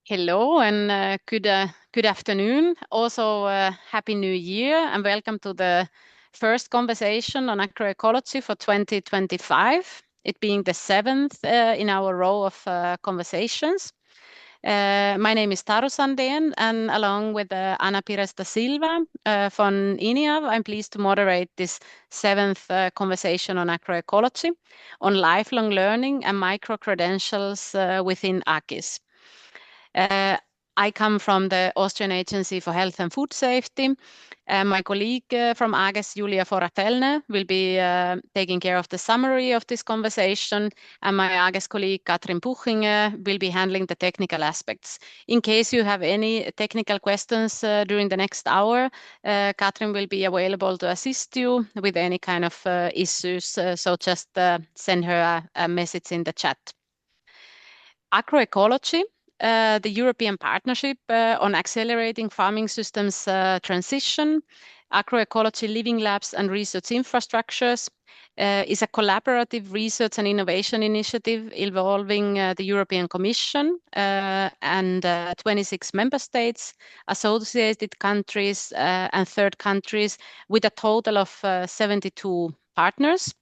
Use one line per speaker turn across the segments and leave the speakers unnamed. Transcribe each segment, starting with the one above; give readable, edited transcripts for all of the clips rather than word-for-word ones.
Hello and good afternoon. Also, Happy New Year and welcome to the first conversation on agroecology for 2025, it being the seventh in our row of conversations. My name is Taru Sandén, and along with Ana Pires da Silva from INIAV, I'm pleased to moderate this seventh conversation on agroecology, on lifelong learning and micro-credentials within AKIS. I come from the Austrian Agency for Health and Food Safety. My colleague from AGES, Julia Foratelne, will be taking care of the summary of this conversation, and my AGES colleague, 𝐈𝐫𝐞𝐥𝐚𝐧𝐝, will be handling the technical aspects. In case you have any technical questions during the next hour, Katrin will be available to assist you with any kind of issues, so just send her a message in the chat. Agroecology, the European Partnership on Accelerating Farming Systems Transition, Agroecology Living Labs and Research Infrastructures, is a collaborative research and innovation initiative involving the European Commission and 26 member states, associated countries, and third countries, with a total of 72 partners.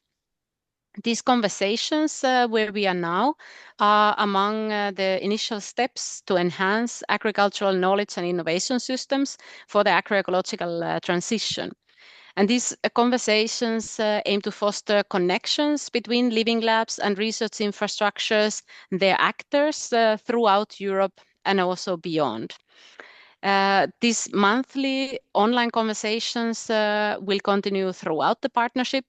These conversations where we are now are among the initial steps to enhance agricultural knowledge and innovation systems for the agroecological transition. And these conversations aim to foster connections between living labs and research infrastructures, their actors throughout Europe and also beyond. These monthly online conversations will continue throughout the partnership.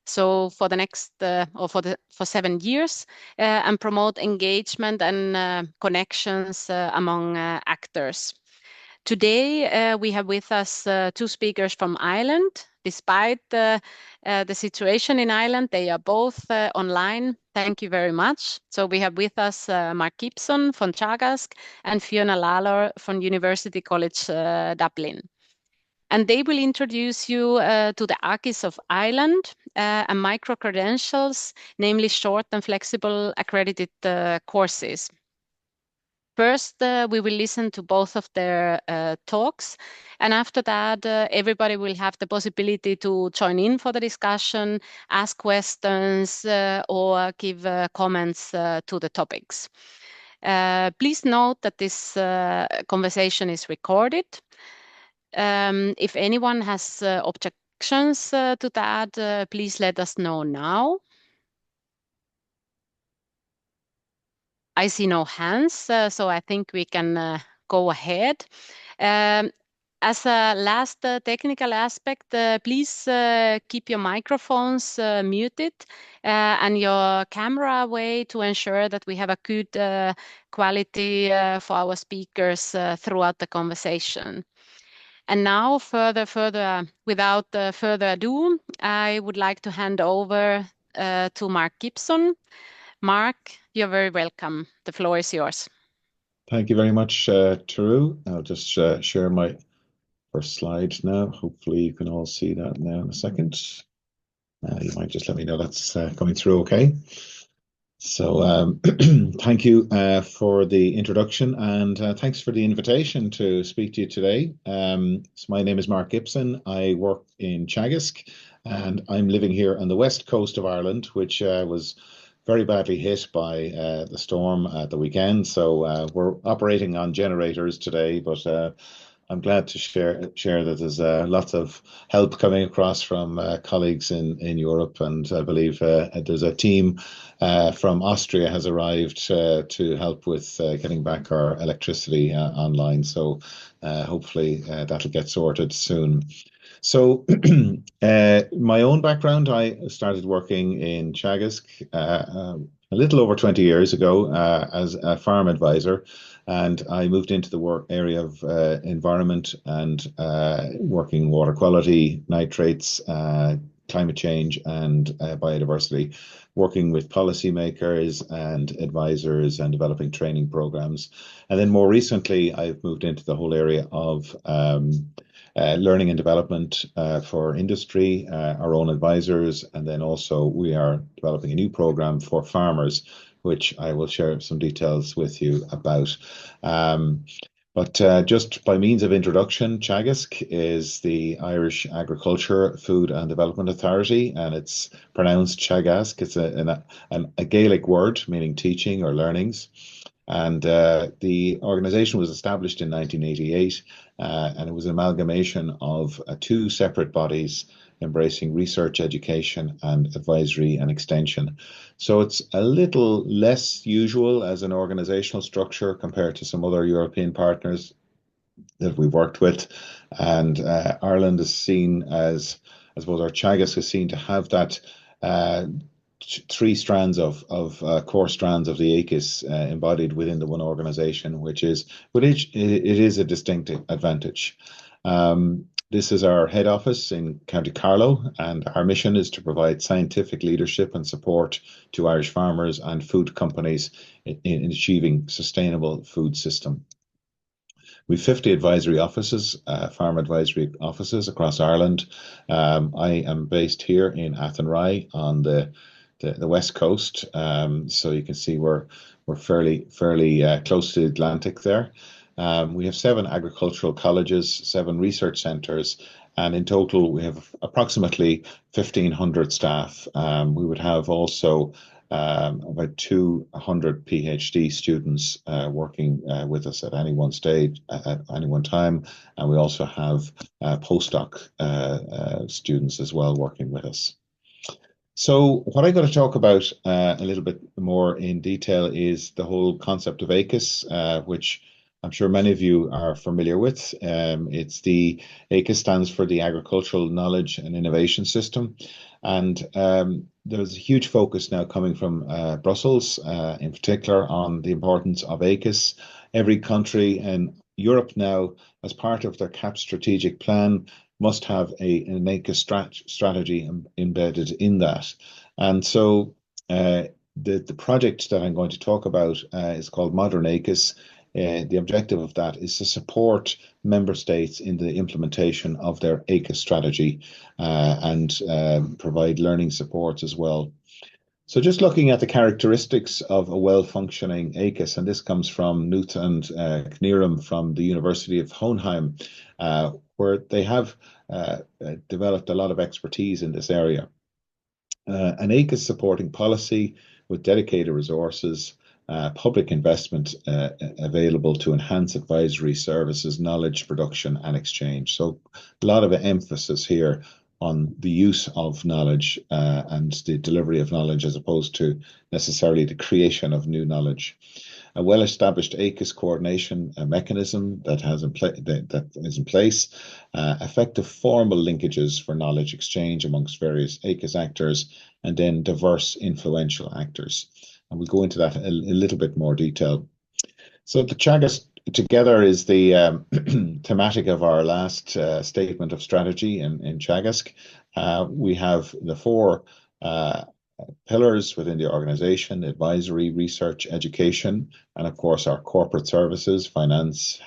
So for the next for 7 years, and promote engagement and connections among actors. Today we have with us 2 speakers from Ireland. Despite the situation in Ireland, they are both online. Thank you very much. So we have with us Mark Gibson from Teagasc and Fiona Lawlor from University College Dublin. And they will introduce you to the AKIS of Ireland and micro-credentials, namely short and flexible accredited courses. First, we will listen to both of their talks, and after that, everybody will have the possibility to join in for the discussion, ask questions, or give comments to the topics. Please note that this conversation is recorded. If anyone has objections to that, please let us know now. I see no hands, so I think we can go ahead. As a last technical aspect, please keep your microphones muted and your camera away to ensure that we have a good quality for our speakers throughout the conversation. And now, without further ado, I would like to hand over to Mark Gibson. Mark, you're very welcome. The floor is yours.
Thank you very much, Taru. I'll just share my first slide now. Hopefully you can all see that now in a second. You might just let me know that's coming through okay. So thank you for the introduction, and thanks for the invitation to speak to you today. So my name is Mark Gibson. I work in Teagasc, and I'm living here on the west coast of Ireland, which was very badly hit by the storm at the weekend. So we're operating on generators today, but I'm glad to share that there's lots of help coming across from colleagues in Europe, and I believe there's a team from Austria has arrived to help with getting back our electricity online. So hopefully that'll get sorted soon. So my own background, I started working in Teagasc a little over 20 years ago as a farm advisor, and I moved into the work area of environment and working water quality, nitrates, climate change, and biodiversity, working with policymakers and advisors and developing training programs. And then more recently, I've moved into the whole area of learning and development for industry, our own advisors, and then also we are developing a new program for farmers which I will share some details with you about. But just by means of introduction, Teagasc is the Irish Agriculture, Food and Development Authority, and it's pronounced Teagasc. It's a Gaelic word meaning teaching or learnings. And the organization was established in 1988, and it was an amalgamation of two separate bodies embracing research, education, and advisory and extension. So it's a little less usual as an organizational structure compared to some other European partners that we've worked with. And Ireland is seen as, I suppose, our Teagasc is seen to have that three strands of core strands of the AKIS embodied within the one organization, which is, but it is a distinct advantage. This is our head office in County Carlow, and our mission is to provide scientific leadership and support to Irish farmers and food companies in achieving sustainable food system. We've 50 advisory offices, farm advisory offices across Ireland. I am based here in Athenry on the west coast, so you can see we're fairly close to the Atlantic there. We have 7 agricultural colleges, 7 research centres, and in total we have approximately 1,500 staff. We would have also about 200 PhD students working with us at any one stage, at any one time, and we also have postdoc students as well working with us. So what I'm going to talk about a little bit more in detail is the whole concept of AKIS, which I'm sure many of you are familiar with. It's the AKIS stands for the Agricultural Knowledge and Innovation System. And there's a huge focus now coming from Brussels, in particular, on the importance of AKIS. Every country in Europe now, as part of their CAP strategic plan, must have an AKIS strategy embedded in that. And so the project that I'm going to talk about is called modernAKIS. The objective of that is to support member states in the implementation of their AKIS strategy and provide learning supports as well. So just looking at the characteristics of a well-functioning AKIS, and this comes from Knut and Knierim from the University of Hohenheim, where they have developed a lot of expertise in this area. An AKIS supporting policy with dedicated resources, public investment available to enhance advisory services, knowledge production and exchange. So a lot of emphasis here on the use of knowledge and the delivery of knowledge as opposed to necessarily the creation of new knowledge. A well-established AKIS coordination mechanism that is in place, effective formal linkages for knowledge exchange amongst various AKIS actors, and then diverse influential actors. And we'll go into that in a little bit more detail. So the Teagasc together is the thematic of our last statement of strategy in Teagasc. We have the 4 pillars within the organization: advisory, research, education, and of course our corporate services, finance,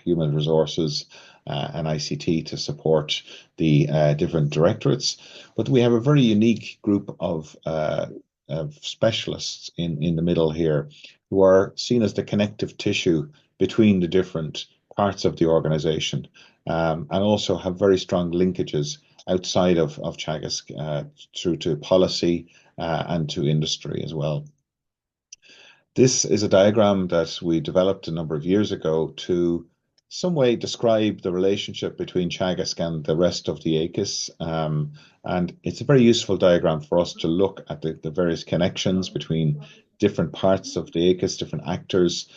human resources, and ICT to support the different directorates. But we have a very unique group of specialists in the middle here who are seen as the connective tissue between the different parts of the organization, and also have very strong linkages outside of Teagasc through to policy and to industry as well. This is a diagram that we developed a number of years ago to some way describe the relationship between Teagasc and the rest of the AKIS. And it's a very useful diagram for us to look at the various connections between different parts of the AKIS, different actors.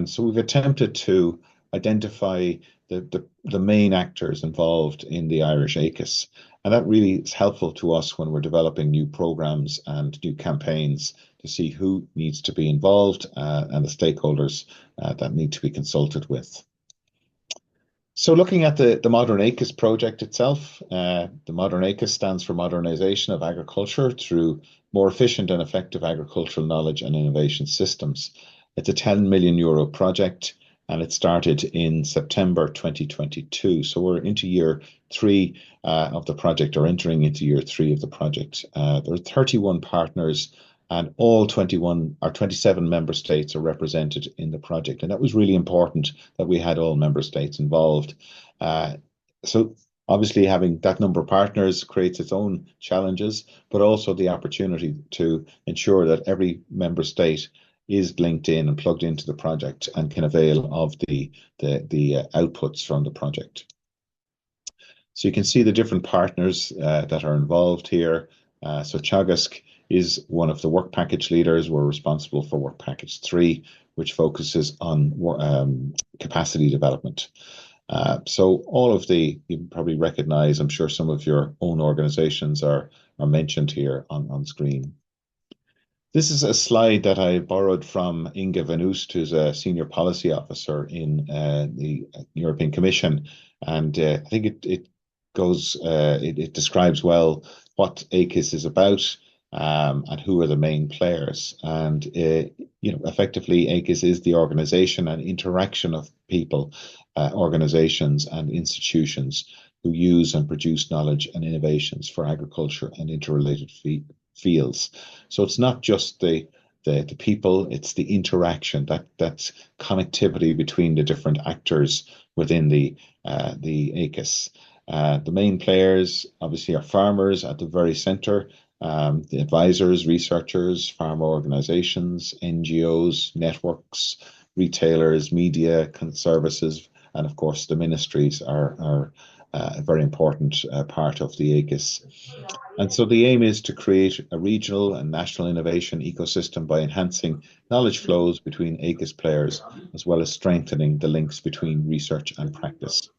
So we've attempted to identify the main actors involved in the Irish AKIS. And that really is helpful to us when we're developing new programs and new campaigns to see who needs to be involved and the stakeholders that need to be consulted with. So looking at the modernAKIS project itself, the modernAKIS stands for Modernisation of Agriculture through more efficient and effective agricultural knowledge and innovation systems. It's a €10 million project, and it started in September 2022. So we're into year 3 of the project, or entering into year 3 of the project. There are 31 partners and all 21 or 27 member states are represented in the project. And that was really important that we had all member states involved. So obviously having that number of partners creates its own challenges, but also the opportunity to ensure that every member state is linked in and plugged into the project and can avail of the outputs from the project. So you can see the different partners that are involved here. So Teagasc is one of the work package leaders. We're responsible for work package 3, which focuses on capacity development. So all of you probably recognize, I'm sure some of your own organizations are mentioned here on screen. This is a slide that I borrowed from Inge Van Oost, who's a senior policy officer in the European Commission. And I think it describes well what AKIS is about and who are the main players. And effectively, AKIS is the organization and interaction of people, organizations and institutions who use and produce knowledge and innovations for agriculture and interrelated fields. So it's not just the people, it's the interaction, that connectivity between the different actors within the AKIS. The main players obviously are farmers at the very center, the advisors, researchers, farmer organizations, NGOs, networks, retailers, media, services, and of course the ministries are a very important part of the AKIS. And so the aim is to create a regional and national innovation ecosystem by enhancing knowledge flows between AKIS players, as well as strengthening the links between research and practice.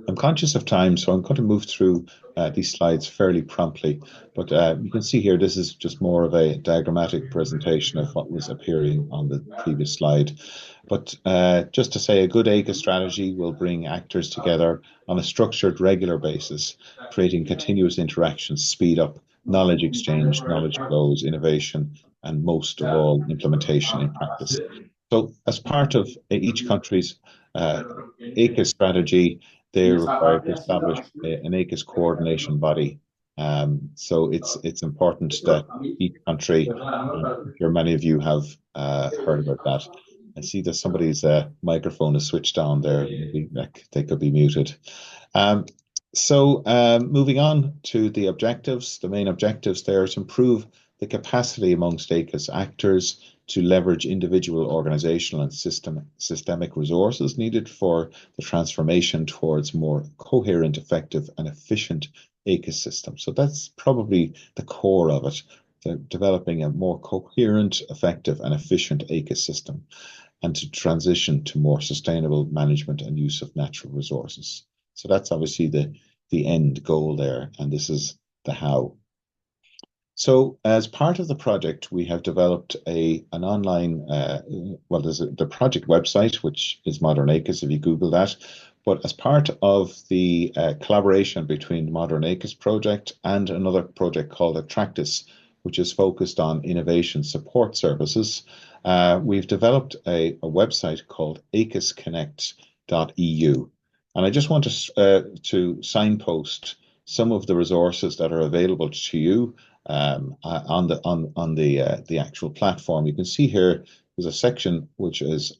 I'm conscious of time, so I'm going to move through these slides fairly promptly. But you can see here, this is just more of a diagrammatic presentation of what was appearing on the previous slide. But just to say, a good AKIS strategy will bring actors together on a structured, regular basis, creating continuous interactions, speed up knowledge exchange, knowledge flows, innovation, and most of all, implementation in practice. So as part of each country's AKIS strategy, they're required to establish an AKIS coordination body. So it's important that each country, I'm sure many of you have heard about that. I see that somebody's microphone is switched on there. Maybe they could be muted. So moving on to the objectives, the main objectives there is to improve the capacity amongst AKIS actors to leverage individual organizational and systemic resources needed for the transformation towards more coherent, effective, and efficient AKIS system. So that's probably the core of it, developing a more coherent, effective, and efficient AKIS system, and to transition to more sustainable management and use of natural resources. So that's obviously the end goal there, and this is the how. So as part of the project, we have developed an online, there's the project website, which is modernAKIS, if you Google that. But as part of the collaboration between the modernAKIS project and another project called Attractis, which is focused on innovation support services, we've developed a website called AKISconnect.eu. And I just want to signpost some of the resources that are available to you on the actual platform. You can see here there's a section which is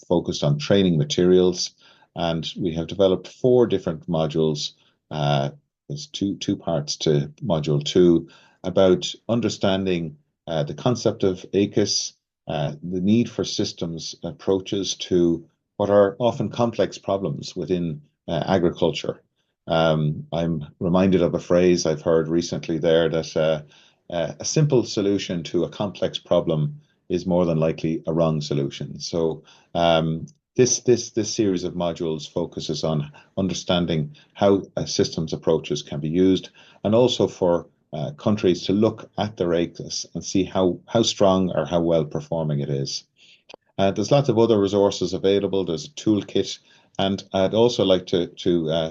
focused on training materials, and we have developed 4 different modules. There's two parts to module 2 about understanding the concept of AKIS, the need for systems approaches to what are often complex problems within agriculture. I'm reminded of a phrase I've heard recently there that a simple solution to a complex problem is more than likely a wrong solution. So this series of modules focuses on understanding how systems approaches can be used, and also for countries to look at their AKIS and see how strong or how well performing it is. There's lots of other resources available. There's a toolkit. And I'd also like to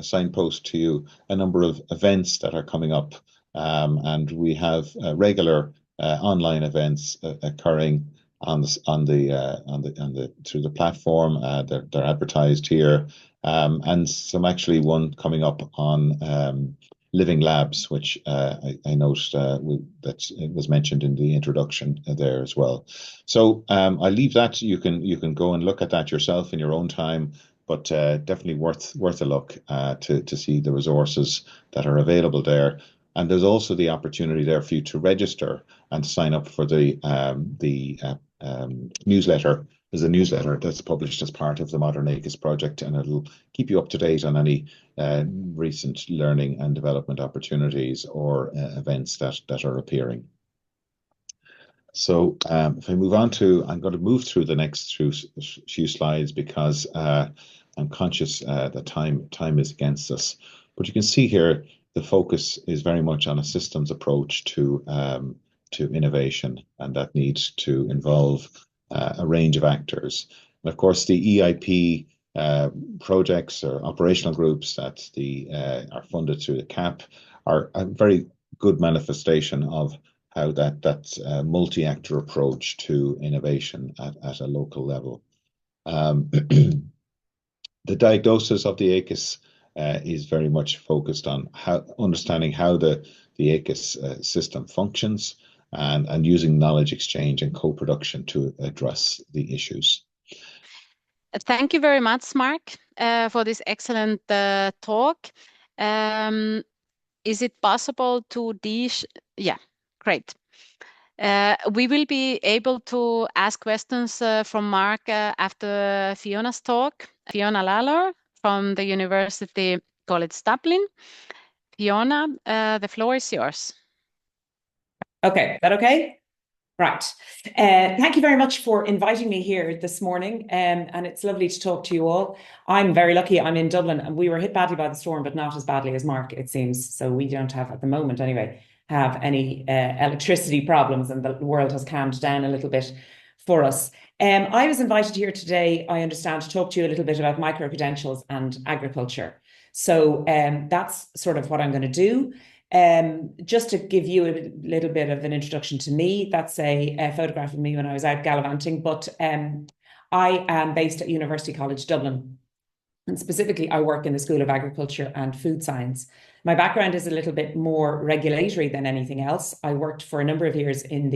signpost to you a number of events that are coming up, and we have regular online events occurring through the platform. They're advertised here, and some actually one coming up on living labs, which I noticed that it was mentioned in the introduction there as well. So I leave that. You can go and look at that yourself in your own time, but definitely worth a look to see the resources that are available there. And there's also the opportunity there for you to register and sign up for the newsletter. There's a newsletter that's published as part of the modernAKIS project, and it'll keep you up to date on any recent learning and development opportunities or events that are appearing. So if I move on I'm going to move through the next few slides because I'm conscious that time is against us. But you can see here the focus is very much on a systems approach to innovation, and that needs to involve a range of actors. And of course, the EIP projects or operational groups that are funded through the CAP are a very good manifestation of how that multi-actor approach to innovation at a local level. The diagnosis of the AKIS is very much focused on understanding how the AKIS system functions and using knowledge exchange and co-production to address the issues.
Thank you very much, Mark, for this excellent talk. Is it possible to Yeah, great. We will be able to ask questions from Mark after Fiona's talk. Fiona Lalor from the University College Dublin. Fiona, the floor is yours.
Okay, is that okay? Right. Thank you very much for inviting me here this morning, and it's lovely to talk to you all. I'm very lucky. I'm in Dublin, and we were hit badly by the storm, but not as badly as Mark, it seems. So we don't have, at the moment anyway, have any electricity problems, and the world has calmed down a little bit for us. I was invited here today, I understand, to talk to you a little bit about micro-credentials and agriculture. So that's sort of what I'm going to do. Just to give you a little bit of an introduction to me, that's a photograph of me when I was out gallivanting, but I am based at University College Dublin, and specifically I work in the School of Agriculture and Food Science. My background is a little bit more regulatory than anything else. I worked for a number of years in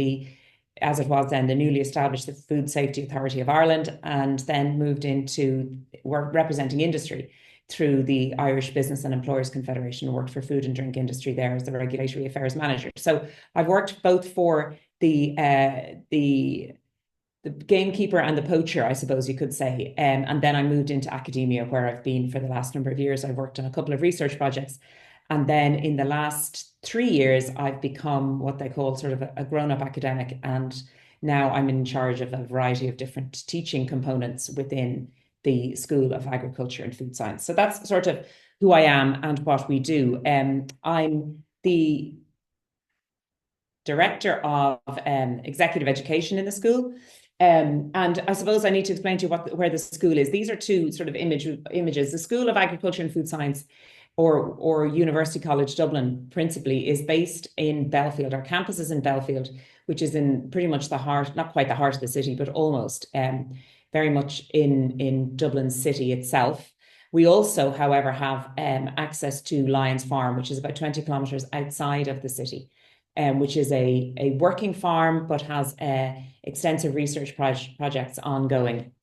as it was then, the newly established the Food Safety Authority of Ireland, and then moved into work representing industry through the Irish Business and Employers Confederation, and worked for food and drink industry there as the regulatory affairs manager. So I've worked both for the gamekeeper and the poacher, I suppose you could say. And then I moved into academia, where I've been for the last number of years. I've worked on a couple of research projects. And then in the last 3 years, I've become what they call sort of a grown-up academic. And now I'm in charge of a variety of different teaching components within the School of Agriculture and Food Science. So that's sort of who I am and what we do. I'm the director of executive education in the school. And I suppose I need to explain to you where the school is. These are two sort of images. The School of Agriculture and Food Science, or University College Dublin principally, is based in Belfield. Our campus is in Belfield, which is in pretty much the heart, not quite the heart of the city, but almost very much in Dublin city itself. We also, however, have access to Lyons Farm, which is about 20 kilometres outside of the city, which is a working farm, but has extensive research projects ongoing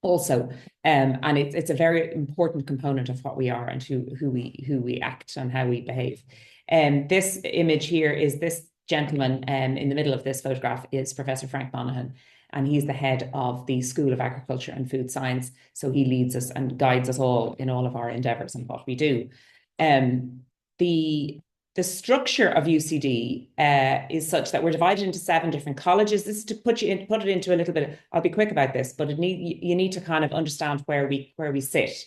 also. And it's a very important component of what we are and who we act and how we behave. This image here is this gentleman in the middle of this photograph is Professor Frank Monaghan, and he's the head of the School of Agriculture and Food Science. So he leads us and guides us all in all of our endeavours and what we do. The structure of UCD is such that we're divided into 7 different colleges. This is to put it into a little bit. I'll be quick about this, but you need to kind of understand where we sit.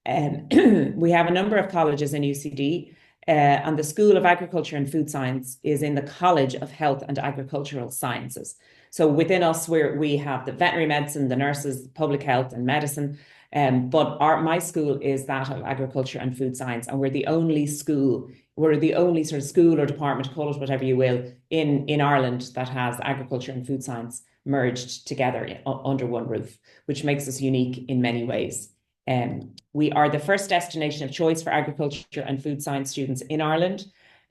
We have a number of colleges in UCD, and the School of Agriculture and Food Science is in the College of Health and Agricultural Sciences. So within us, we have the veterinary medicine, the nurses, public health and medicine. But my school is that of agriculture and food science, and we're the only school, sort of school or department, call it whatever you will, in Ireland that has agriculture and food science merged together under one roof, which makes us unique in many ways. We are the first destination of choice for agriculture and food science students in Ireland.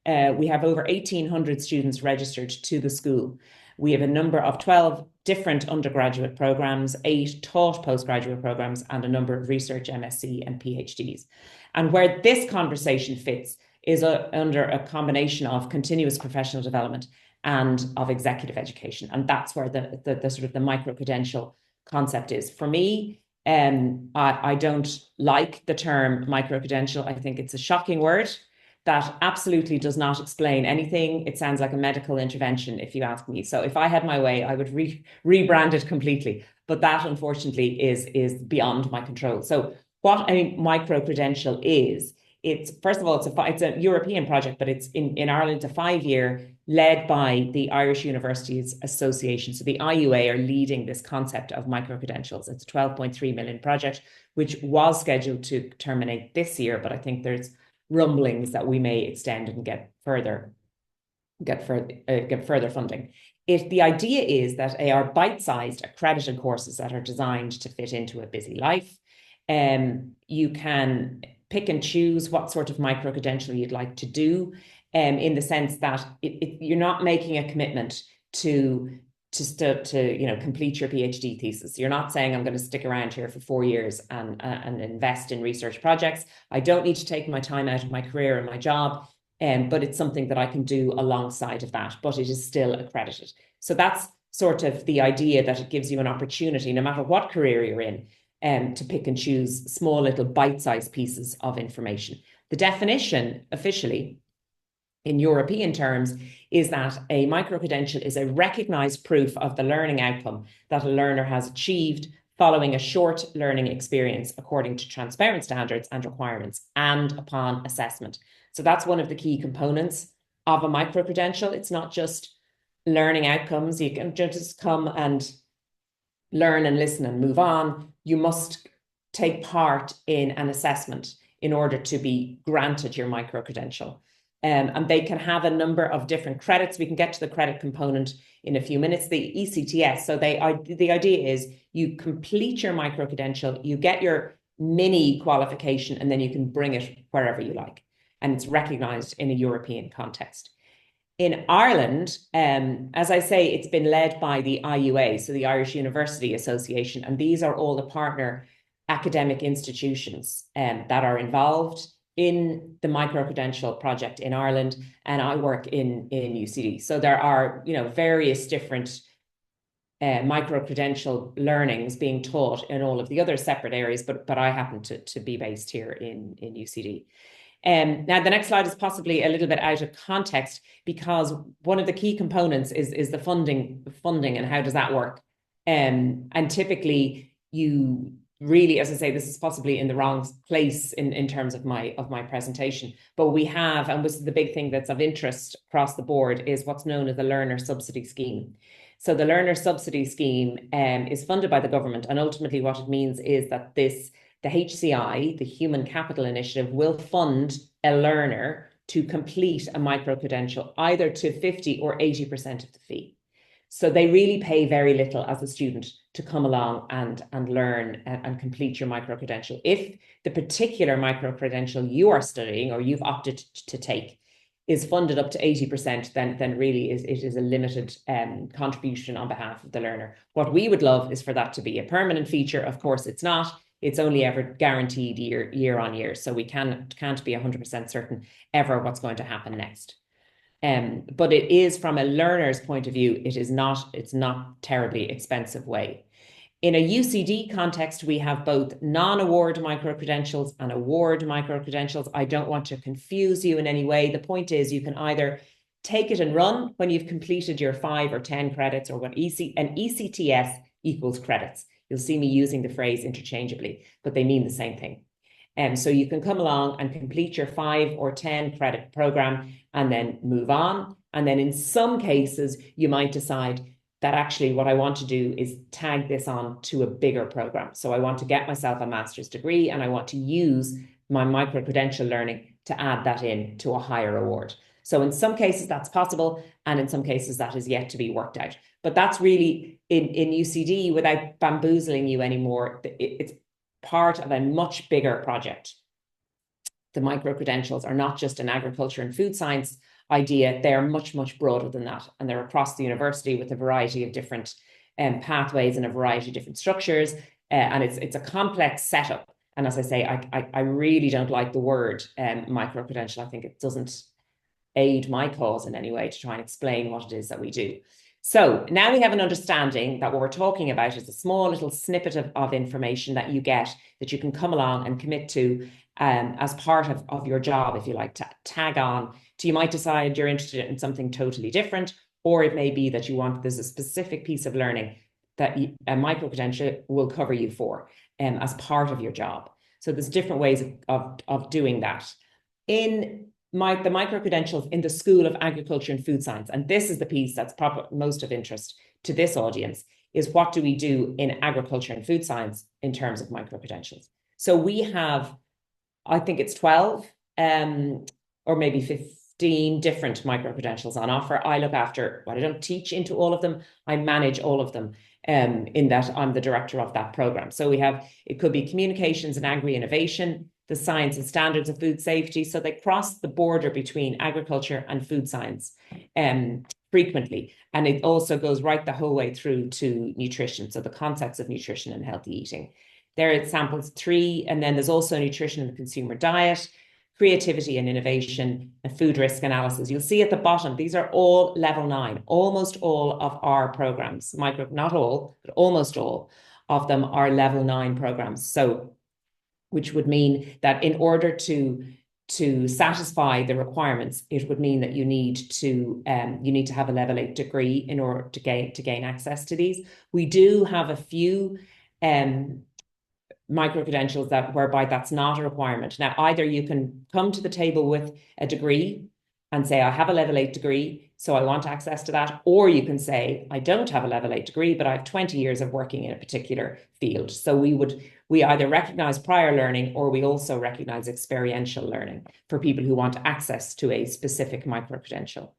We have over 1,800 students registered to the school. We have a number of 12 different undergraduate programs, 8 taught postgraduate programs, and a number of research MSc and PhDs. And where this conversation fits is under a combination of continuous professional development and of executive education. And that's where the sort of the micro-credential concept is. For me, I don't like the term micro-credential. I think it's a shocking word that absolutely does not explain anything. It sounds like a medical intervention, if you ask me. So if I had my way, I would rebrand it completely. But that, unfortunately, is beyond my control. So what a micro-credential is, it's, first of all, it's a European project, but it's in Ireland, a 5-year led by the Irish Universities Association. So the IUA are leading this concept of micro-credentials. It's a 12.3 million project, which was scheduled to terminate this year, but I think there's rumblings that we may extend and get further funding. The idea is that they are bite-sized accredited courses that are designed to fit into a busy life. You can pick and choose what sort of micro-credential you'd like to do, in the sense that you're not making a commitment to complete your PhD thesis. You're not saying, I'm going to stick around here for 4 years and invest in research projects. I don't need to take my time out of my career and my job, but it's something that I can do alongside of that, but it is still accredited. So that's sort of the idea, that it gives you an opportunity, no matter what career you're in, to pick and choose small little bite-sized pieces of information. The definition officially in European terms is that a micro-credential is a recognized proof of the learning outcome that a learner has achieved following a short learning experience according to transparent standards and requirements and upon assessment. So that's one of the key components of a micro-credential. It's not just learning outcomes. You can just come and learn and listen and move on. You must take part in an assessment in order to be granted your micro-credential. And they can have a number of different credits. We can get to the credit component in a few minutes. The ECTS, so the idea is you complete your micro-credential, you get your mini qualification, and then you can bring it wherever you like. And it's recognized in a European context. In Ireland, as I say, it's been led by the IUA, so the Irish University Association, and these are all the partner academic institutions that are involved in the micro-credential project in Ireland, and I work in UCD. So there are, various different micro-credential learnings being taught in all of the other separate areas, but I happen to be based here in UCD. Now, the next slide is possibly a little bit out of context, because one of the key components is the funding and how does that work? And typically you really, as I say, this is possibly in the wrong place in terms of my presentation, but we have, and this is the big thing that's of interest across the board, is what's known as the Learner Subsidy Scheme. So the Learner Subsidy Scheme is funded by the government, and ultimately what it means is that the HCI, the Human Capital Initiative, will fund a learner to complete a micro-credential either to 50 or 80% of the fee. So they really pay very little as a student to come along and learn and complete your micro-credential. If the particular micro-credential you are studying or you've opted to take is funded up to 80%, then really it is a limited contribution on behalf of the learner. What we would love is for that to be a permanent feature. Of course, it's not. It's only ever guaranteed year on year. So we can't be 100% certain ever what's going to happen next. But it is, from a learner's point of view, it's not terribly expensive way. In a UCD context, we have both non-award micro-credentials and award micro-credentials. I don't want to confuse you in any way. The point is, you can either take it and run when you've completed your 5 or 10 credits, or what an ECTS equals credits. You'll see me using the phrase interchangeably, but they mean the same thing. So you can come along and complete your 5 or 10 credit program and then move on. And then in some cases, you might decide that actually what I want to do is tag this on to a bigger program. So I want to get myself a master's degree, and I want to use my micro-credential learning to add that in to a higher award. So in some cases that's possible, and in some cases that is yet to be worked out. But that's really in UCD, without bamboozling you anymore, it's part of a much bigger project. The micro-credentials are not just an agriculture and food science idea, they are much, much broader than that. And they're across the university with a variety of different pathways and a variety of different structures. And it's a complex setup. And as I say, I really don't like the word micro-credential. I think it doesn't aid my cause in any way to try and explain what it is that we do. So now we have an understanding that what we're talking about is a small little snippet of information that you get, that you can come along and commit to as part of your job, if you like, to tag on. So you might decide you're interested in something totally different, or it may be that there's a specific piece of learning that a micro-credential will cover you for as part of your job. So there's different ways of doing that. In the micro-credentials in the School of Agriculture and Food Science, and this is the piece that's probably most of interest to this audience, is what do we do in agriculture and food science in terms of micro-credentials. So we have, I think it's 12 or maybe 15 different micro-credentials on offer. I look after, I don't teach into all of them, I manage all of them in that I'm the director of that program. So it could be communications and agri-innovation, the science and standards of food safety. So they cross the border between agriculture and food science frequently. And it also goes right the whole way through to nutrition. So the concepts of nutrition and healthy eating. There are samples 3, and then there's also nutrition and the consumer diet, creativity and innovation, and food risk analysis. You'll see at the bottom, these are all level 9. Almost all of our programs, not all, but almost all of them are level 9 programs. So, which would mean that in order to satisfy the requirements, it would mean that you need to have a level 8 degree in order to gain access to these. We do have a few micro-credentials whereby that's not a requirement. Now, either you can come to the table with a degree and say, I have a level 8 degree, so I want access to that. Or you can say, I don't have a level 8 degree, but I have 20 years of working in a particular field. So we either recognize prior learning, or we also recognize experiential learning for people who want access to a specific micro-credential.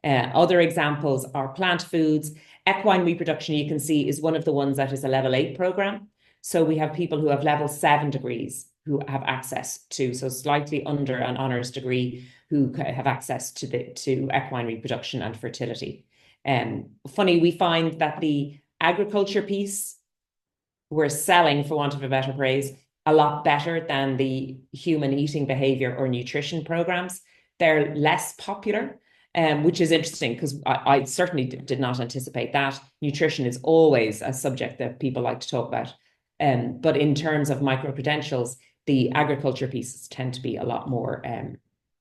Other examples are plant foods. Equine reproduction, you can see, is one of the ones that is a level 8 program. So we have people who have level 7 degrees who have access to, so slightly under an honours degree, who have access to equine reproduction and fertility. Funny, we find that the agriculture piece we're selling, for want of a better phrase, a lot better than the human eating behaviour or nutrition programs. They're less popular, which is interesting because I certainly did not anticipate that. Nutrition is always a subject that people like to talk about. But in terms of micro-credentials, the agriculture pieces tend to be a lot more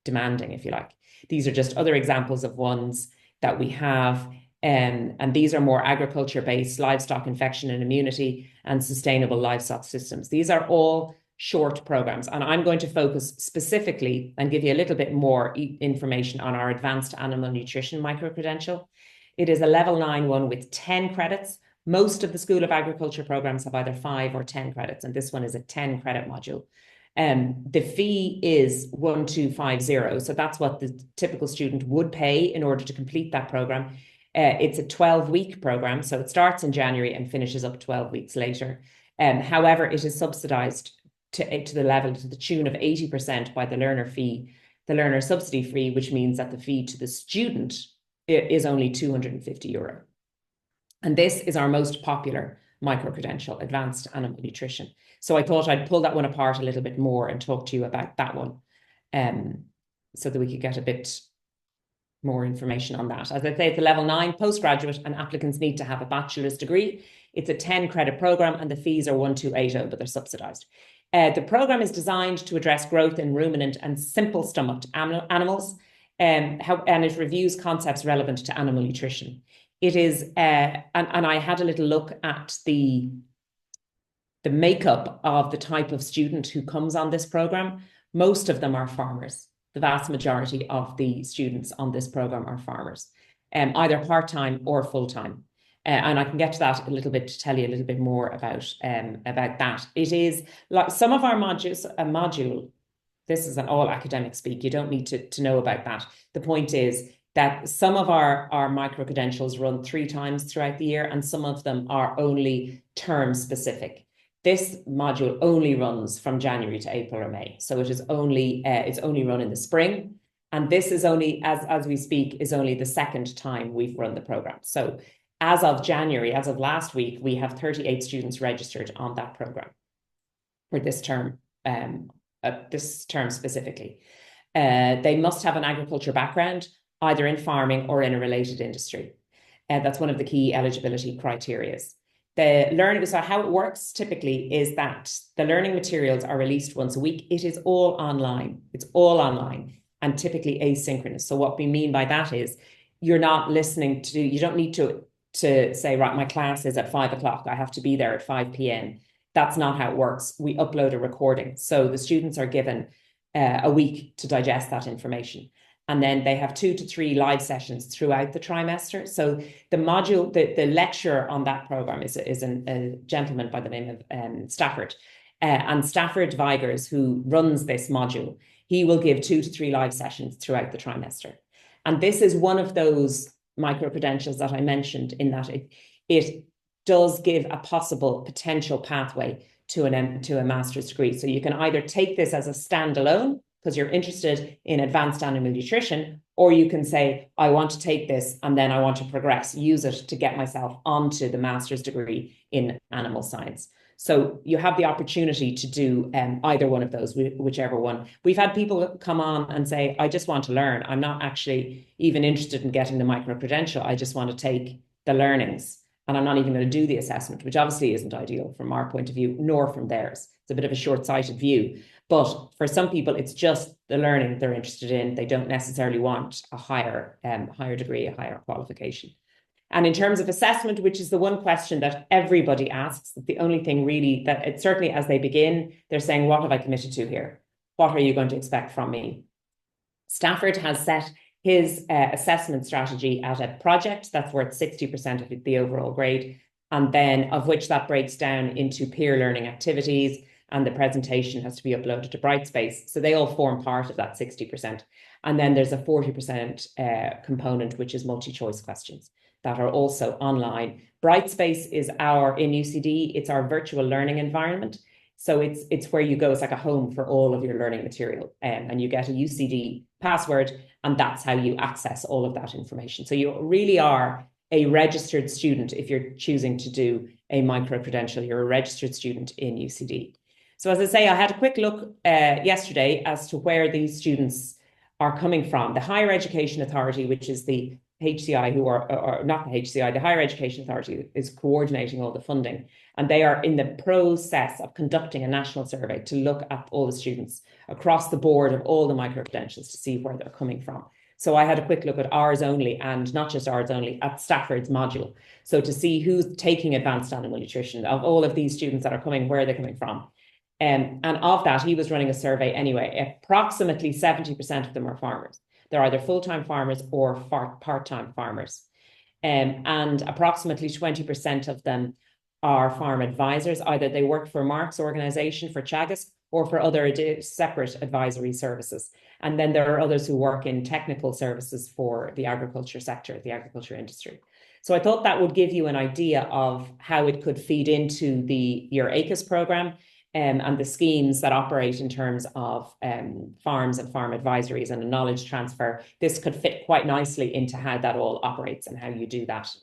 demanding, if you like. These are just other examples of ones that we have. And these are more agriculture-based: livestock infection and immunity and sustainable livestock systems. These are all short programs. And I'm going to focus specifically and give you a little bit more information on our advanced animal nutrition micro-credential. It is a level 9 one with 10 credits. Most of the School of Agriculture programs have either 5 or 10 credits, and this one is a 10 credit module. The fee is 1,250. So that's what the typical student would pay in order to complete that program. It's a 12-week program, so it starts in January and finishes up 12 weeks later. However, it is subsidized to the tune of 80% by the learner subsidy fee, which means that the fee to the student is only €250. And this is our most popular micro-credential, advanced animal nutrition. So I thought I'd pull that one apart a little bit more and talk to you about that one, so that we could get a bit more information on that. As I say, it's a level 9 postgraduate, and applicants need to have a bachelor's degree. It's a 10 credit program, and the fees are 1,280, but they're subsidized. The program is designed to address growth in ruminant and simple stomached animals, and it reviews concepts relevant to animal nutrition. It is, and I had a little look at the makeup of the type of student who comes on this program. Most of them are farmers. The vast majority of the students on this program are farmers, either part-time or full-time. And I can get to that a little bit to tell you a little bit more about that. It is like some of our modules, this is an all academic speak. You don't need to know about that. The point is that some of our micro-credentials run 3 times throughout the year, and some of them are only term specific. This module only runs from January to April or May. So it is only, it's only run in the spring. And this is only, as we speak, is only the second time we've run the program. So as of January, as of last week, we have 38 students registered on that program for this term specifically. They must have an agriculture background, either in farming or in a related industry. That's one of the key eligibility criteria. The learning, so how it works typically is that the learning materials are released once a week. It is all online. It's all online and typically asynchronous. So what we mean by that is you're not listening to, you don't need to say, right, my class is at 5 o'clock. I have to be there at 5 p.m. That's not how it works. We upload a recording. So the students are given a week to digest that information. And then they have 2 to 3 live sessions throughout the trimester. So the module, the lecturer on that program is a gentleman by the name of Stafford. And Stafford Weigers, who runs this module, he will give 2 to 3 live sessions throughout the trimester. And this is one of those micro-credentials that I mentioned, in that it does give a possible potential pathway to a master's degree. So you can either take this as a standalone, because you're interested in advanced animal nutrition, or you can say, I want to take this and then I want to progress, use it to get myself onto the master's degree in animal science. So you have the opportunity to do either one of those, whichever one. We've had people come on and say, I just want to learn. I'm not actually even interested in getting the micro-credential. I just want to take the learnings, and I'm not even going to do the assessment, which obviously isn't ideal from our point of view, nor from theirs. It's a bit of a short-sighted view. But for some people, it's just the learning they're interested in. They don't necessarily want a higher degree, a higher qualification. And in terms of assessment, which is the one question that everybody asks, the only thing really that it's certainly as they begin, they're saying, what have I committed to here? What are you going to expect from me? Stafford has set his assessment strategy at a project that's worth 60% of the overall grade, and then of which that breaks down into peer learning activities, and the presentation has to be uploaded to Brightspace. So they all form part of that 60%. And then there's a 40% component, which is multi-choice questions that are also online. Brightspace is in UCD, it's our virtual learning environment. So it's where you go, it's like a home for all of your learning material, and you get a UCD password, and that's how you access all of that information. So you really are a registered student. If you're choosing to do a micro-credential, you're a registered student in UCD. So as I say, I had a quick look yesterday as to where these students are coming from. The Higher Education Authority, which is the HCI, or not the HCI, the Higher Education Authority is coordinating all the funding. And they are in the process of conducting a national survey to look at all the students across the board of all the micro-credentials to see where they're coming from. So I had a quick look at ours only, and not just ours only, at Stafford's module. So to see who's taking advanced animal nutrition, of all of these students that are coming, where are they coming from? And of that, he was running a survey anyway. Approximately 70% of them are farmers. They're either full-time farmers or part-time farmers. And approximately 20% of them are farm advisors. Either they work for Mark's organization, for Teagasc, or for other separate advisory services. And then there are others who work in technical services for the agriculture sector, the agriculture industry. So I thought that would give you an idea of how it could feed into your AKIS program, and the schemes that operate in terms of farms and farm advisories and a knowledge transfer. This could fit quite nicely into how that all operates and how you do that.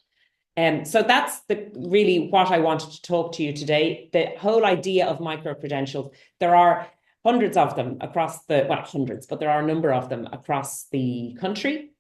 So that's really what I wanted to talk to you today. The whole idea of micro-credentials, there are hundreds of them across hundreds, but there are a number of them across the country.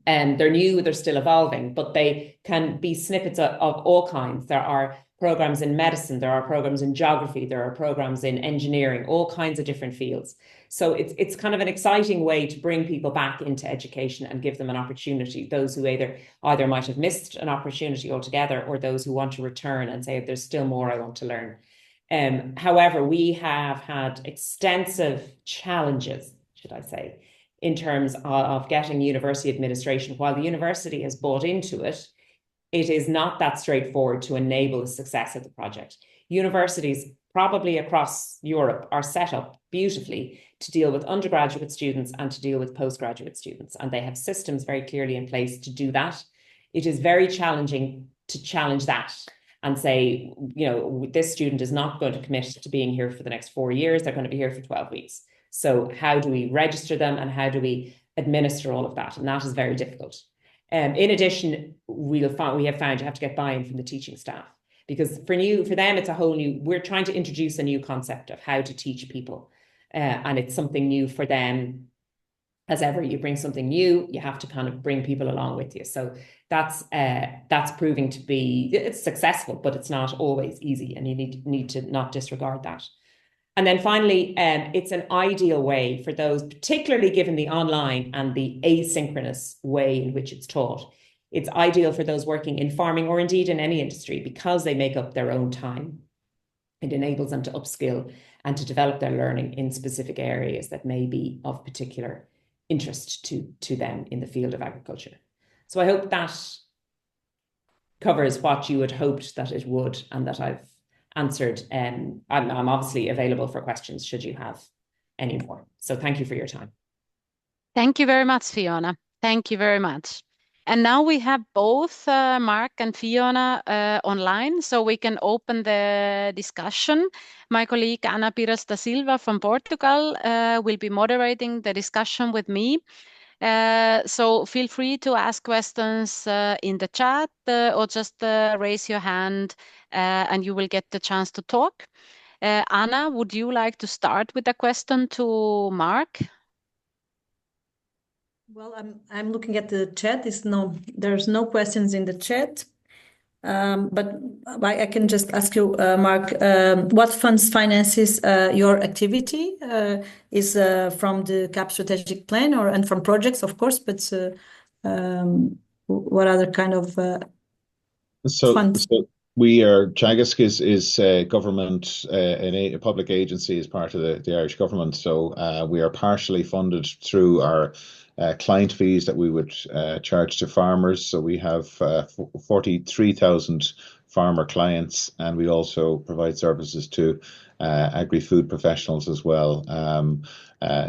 And they're new, they're still evolving, but they can be snippets of all kinds. There are programs in medicine, there are programs in geography, there are programs in engineering, all kinds of different fields. So it's kind of an exciting way to bring people back into education and give them an opportunity, those who either might have missed an opportunity altogether, or those who want to return and say, there's still more I want to learn. However, we have had extensive challenges, should I say, in terms of getting university administration. While the university has bought into it, it is not that straightforward to enable the success of the project. Universities probably across Europe are set up beautifully to deal with undergraduate students and to deal with postgraduate students. And they have systems very clearly in place to do that. It is very challenging to challenge that. and say, you know, this student is not going to commit to being here for the next 4 years. They're going to be here for 12 weeks. So how do we register them and how do we administer all of that? And that is very difficult. In addition, we have found you have to get buy-in from the teaching staff, because for them, it's a whole new, we're trying to introduce a new concept of how to teach people. And it's something new for them. As ever, you bring something new, you have to kind of bring people along with you. So that's proving to be, it's successful, but it's not always easy, and you need to not disregard that. And then finally, it's an ideal way for those, particularly given the online and the asynchronous way in which it's taught. It's ideal for those working in farming or indeed in any industry, because they make up their own time. It enables them to upskill and to develop their learning in specific areas that may be of particular interest to them in the field of agriculture. So I hope that covers what you had hoped that it would, and that I've answered. I'm obviously available for questions should you have any more. So thank you for your time.
Thank you very much, Fiona. Thank you very much. And now we have both Mark and Fiona online, so we can open the discussion. My colleague Ana Pires da Silva from Portugal will be moderating the discussion with me. So feel free to ask questions in the chat or just raise your hand and you will get the chance to talk. Anna, would you like to start with a question to Mark?
Well, I'm looking at the chat. There's no questions in the chat. But I can just ask you, Mark, what funds finances your activity? Is from the CAP strategic plan and from projects, of course, but what other kind of funds?
So Teagasc is a government, a public agency as part of the Irish government. So we are partially funded through our client fees that we would charge to farmers. So we have 43,000 farmer clients, and we also provide services to agri-food professionals as well.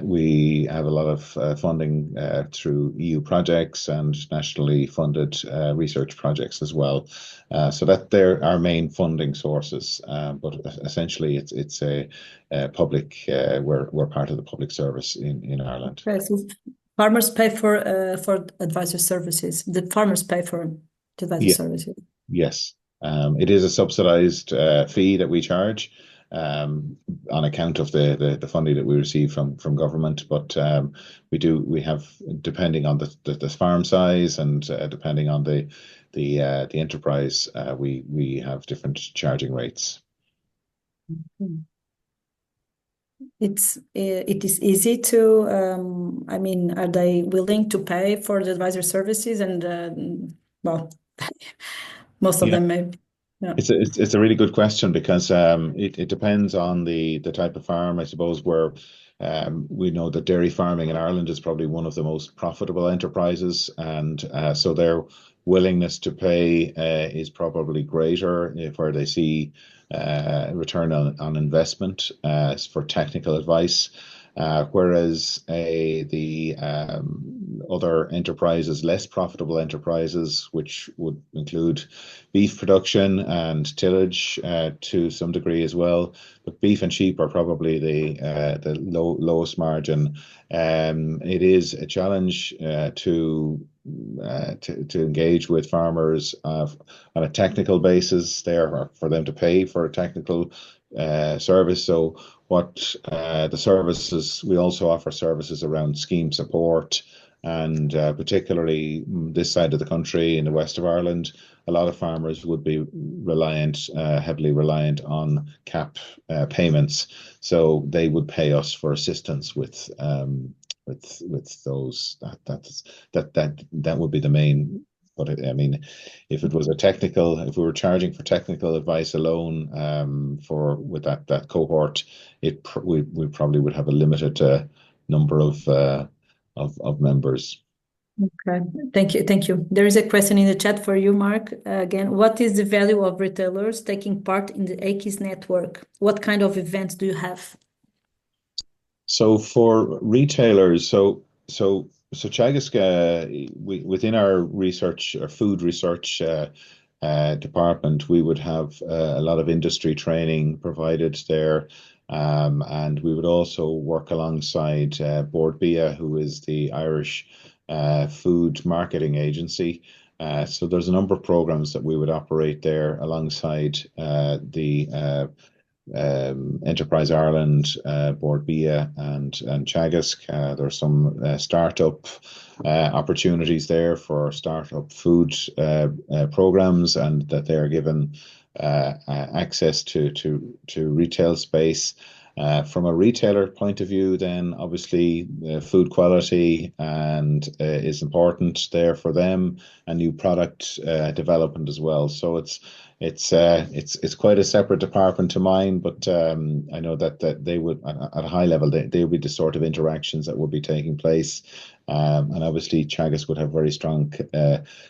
We have a lot of funding through EU projects and nationally funded research projects as well. So that they're our main funding sources. But essentially, it's a public. We're part of the public service in Ireland.
Okay, so farmers pay for advisor services. The farmers pay for the advisor services.
Yes, it is a subsidized fee that we charge on account of the funding that we receive from government. But we have, depending on the farm size and depending on the enterprise, we have different charging rates.
Mm-hmm. It is easy to, I mean, are they willing to pay for the advisor services? And well, most of them may. Yeah.
It's a really good question, because it depends on the type of farm, I suppose, where we know that dairy farming in Ireland is probably one of the most profitable enterprises, and so their willingness to pay is probably greater where they see return on investment for technical advice. Whereas the other enterprises, less profitable enterprises, which would include beef production and tillage to some degree as well, but beef and sheep are probably the lowest margin. It is a challenge to engage with farmers on a technical basis there for them to pay for a technical service. So what the services, we also offer services around scheme support, and particularly this side of the country in the west of Ireland, a lot of farmers would be heavily reliant on CAP payments. So they would pay us for assistance with those. That would be the main. But I mean, if it was if we were charging for technical advice alone, with that cohort, we probably would have a limited number of members.
Okay, thank you. There is a question in the chat for you, Mark. Again, what is the value of retailers taking part in the AKIS network? What kind of events do you have?
So for retailers, so Teagasc, within our research, our food research department, we would have a lot of industry training provided there. And we would also work alongside 𝐈𝐫𝐿, who is the Irish food marketing agency. So there's a number of programs that we would operate there alongside the Enterprise Ireland, 𝐈𝐫𝐿, and Teagasc. There's some startup opportunities there for startup food programs, and that they're given access to retail space. From a retailer point of view, then obviously food quality and is important there for them, and new product development as well. So it's quite a separate department to mine, but I know that they would, at a high level, they would be the sort of interactions that would be taking place. And obviously Teagasc would have very strong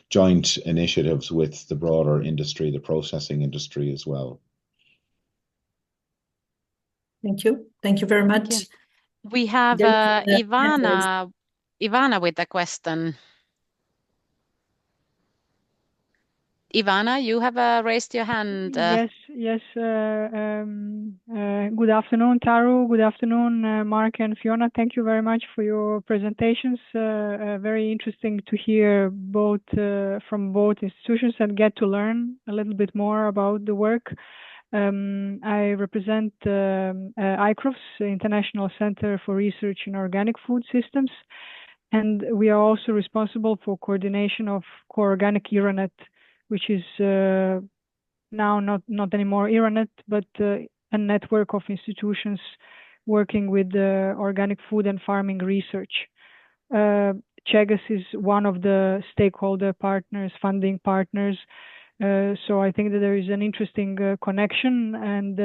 joint initiatives with the broader industry, the processing industry as well.
Thank you. Thank you very much.
We have Ivana with a question. Ivana, you have raised your hand.
Yes. Good afternoon, Taru. Good afternoon, Mark and Fiona. Thank you very much for your presentations. Very interesting to hear from both institutions and get to learn a little bit more about the work. I represent ICROFS, International Center for Research in Organic Food Systems, and we are also responsible for coordination of core-organic ERANET, which is now not anymore ERANET, but a network of institutions working with organic food and farming research. Teagasc is one of the stakeholder partners, funding partners. So I think that there is an interesting connection. And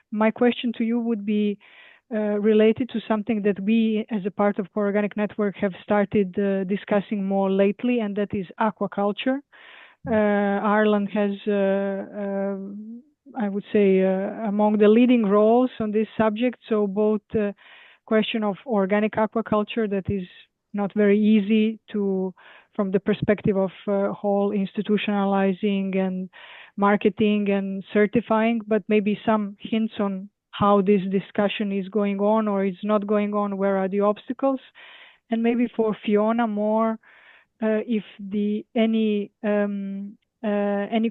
my question to you would be related to something that we, as a part of Core Organic Network, have started discussing more lately, and that is aquaculture. Ireland has, I would say, among the leading roles on this subject. So both question of organic aquaculture, that is not very easy from the perspective of whole institutionalizing and marketing and certifying, but maybe some hints on how this discussion is going on or is not going on, where are the obstacles? And maybe for Fiona more, if any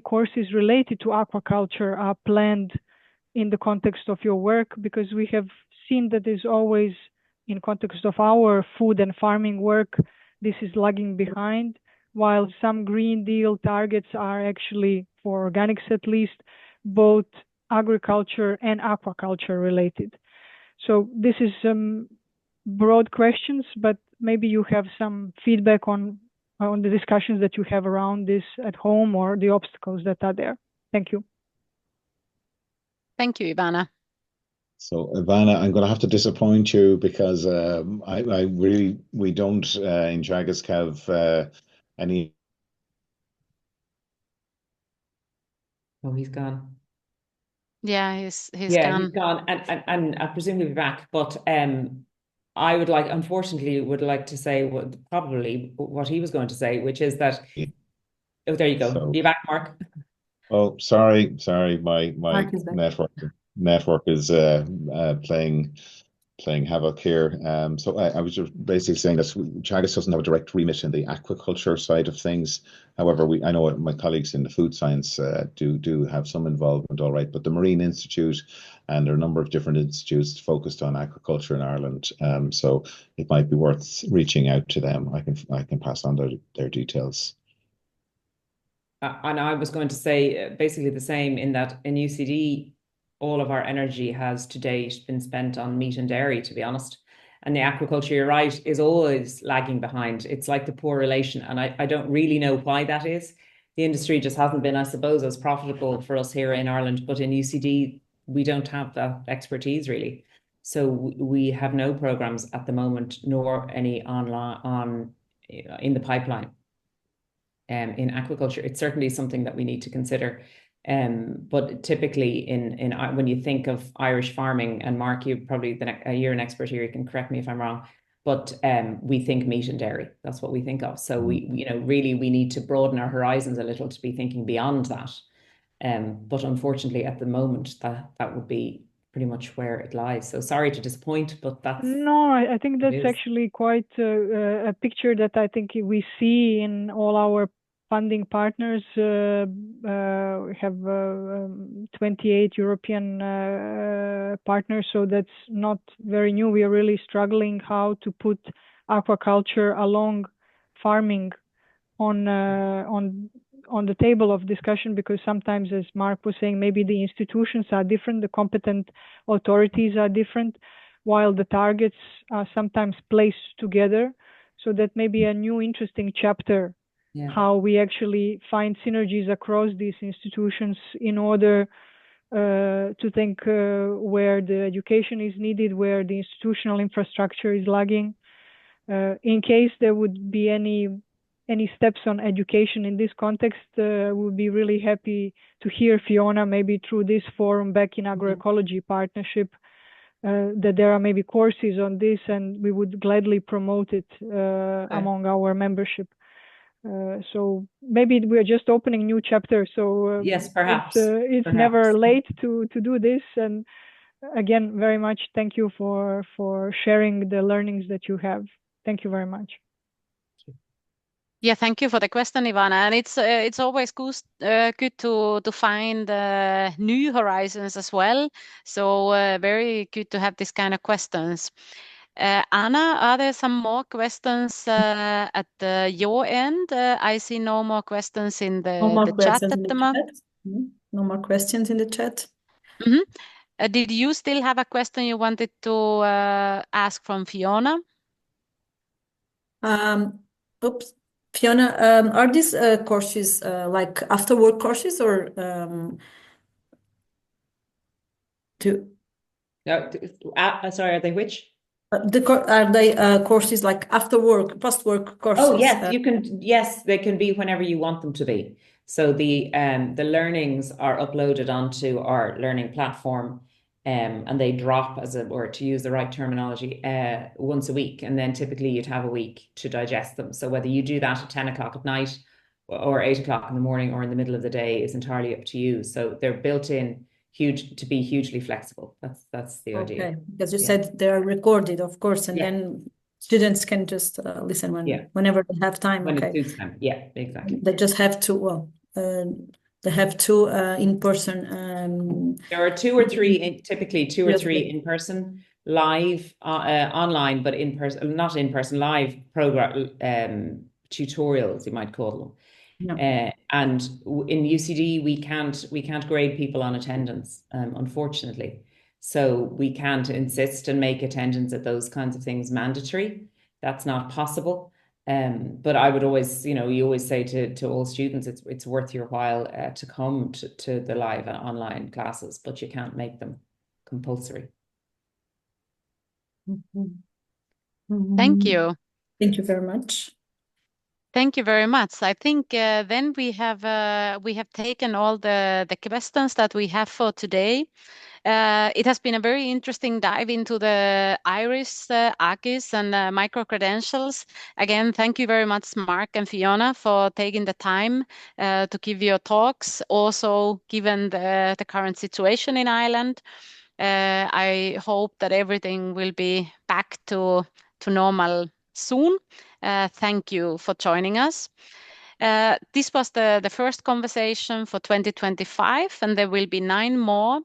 courses related to aquaculture are planned in the context of your work, because we have seen that there's always, in context of our food and farming work, this is lagging behind, while some Green Deal targets are actually, for organics at least, both agriculture and aquaculture related. So this is some broad questions, but maybe you have some feedback on the discussions that you have around this at home or the obstacles that are there. Thank you.
Thank you, Ivana.
So Ivana, I'm going to have to disappoint you because we don't in Teagasc have any.
Oh, he's gone.
Yeah, he's gone.
He's gone, and I presume he'll be back. But I would like to say probably what he was going to say, which is that. Yeah. Oh, there you go. So, are you back, Mark?
Oh, sorry. My network is playing havoc here. So I was just basically saying that Teagasc doesn't have a direct remit in the aquaculture side of things. However, I know my colleagues in the food science do have some involvement, all right. But the Marine Institute, and there are a number of different institutes focused on aquaculture in Ireland. So it might be worth reaching out to them. I can pass on their details.
And I was going to say basically the same, in that in UCD, all of our energy has to date been spent on meat and dairy, to be honest. And the aquaculture, you're right, is always lagging behind. It's like the poor relation. And I don't really know why that is. The industry just hasn't been, I suppose, as profitable for us here in Ireland. But in UCD, we don't have that expertise, really. So we have no programs at the moment, nor any online in the pipeline. In aquaculture, it's certainly something that we need to consider. But typically when you think of Irish farming, and Mark, you're probably you're an expert here, you can correct me if I'm wrong, but we think meat and dairy. That's what we think of. So we really we need to broaden our horizons a little to be thinking beyond that. But unfortunately, at the moment, that would be pretty much where it lies. So sorry to disappoint, but that's
No, I think that's actually quite a picture that I think we see in all our funding partners. We have 28 European partners, so that's not very new. We are really struggling how to put aquaculture along farming on the table of discussion, because sometimes, as Mark was saying, maybe the institutions are different, the competent authorities are different, while the targets are sometimes placed together. So that may be a new interesting chapter, how we actually find synergies across these institutions in order to think where the education is needed, where the institutional infrastructure is lagging. In case there would be any steps on education in this context, we'll be really happy to hear, Fiona, maybe through this forum back in Agroecology partnership, that there are maybe courses on this, and we would gladly promote it among our membership. So maybe we're just opening new chapters. So
yes, perhaps
it's never late to do this. And again, very much thank you for sharing the learnings that you have. Thank you very much.
Yeah, thank you for the question, Ivana. And it's always good to find new horizons as well. So very good to have this kind of questions. Anna, are there some more questions at your end? I see no more questions in the chat at the moment.
No more questions in the chat.
Did you still have a question you wanted to ask from Fiona?
Oops. Fiona, are these courses like after work courses, or
sorry, are they which?
Are they courses like after work, post work courses?
Oh yes, you can. Yes, they can be whenever you want them to be. So the learnings are uploaded onto our learning platform, and they drop, as it were, to use the right terminology, once a week, and then typically you'd have a week to digest them. So whether you do that at 10 o'clock at night or 8 o'clock in the morning or in the middle of the day is entirely up to you. So they're built in to be hugely flexible. That's the idea.
Okay, because you said they're recorded, of course, and then students can just listen whenever they have time.
When it suits them. Yeah, exactly.
They just have to, they have two in person.
There are typically two or three in person, live, online, but in person, not in person, live program tutorials, you might call them. And in UCD, we can't grade people on attendance, unfortunately. So we can't insist and make attendance at those kinds of things mandatory. That's not possible. But I would always, you always say to all students, it's worth your while to come to the live and online classes, but you can't make them compulsory.
Thank you.
Thank you very much.
Thank you very much. I think then we have taken all the questions that we have for today. It has been a very interesting dive into the IRIS, AKIS, and micro-credentials. Again, thank you very much, Mark and Fiona, for taking the time to give your talks. Also, given the current situation in Ireland, I hope that everything will be back to normal soon. Thank you for joining us. This was the first conversation for 2025, and there will be 9 more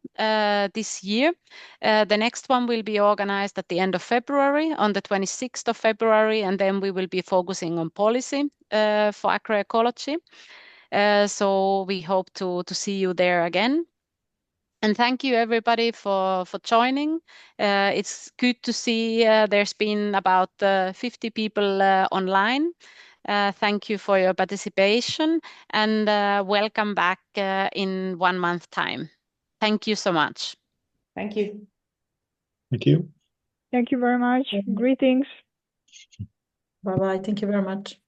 this year. The next one will be organized at the end of February, on the 26th of February, and then we will be focusing on policy for agroecology. So we hope to see you there again. And thank you everybody for joining. It's good to see there's been about 50 people online. Thank you for your participation, and welcome back in 1 month time. Thank you so much.
Thank you.
Thank you.
Thank you very much. Greetings.
Bye-bye. Thank you very much.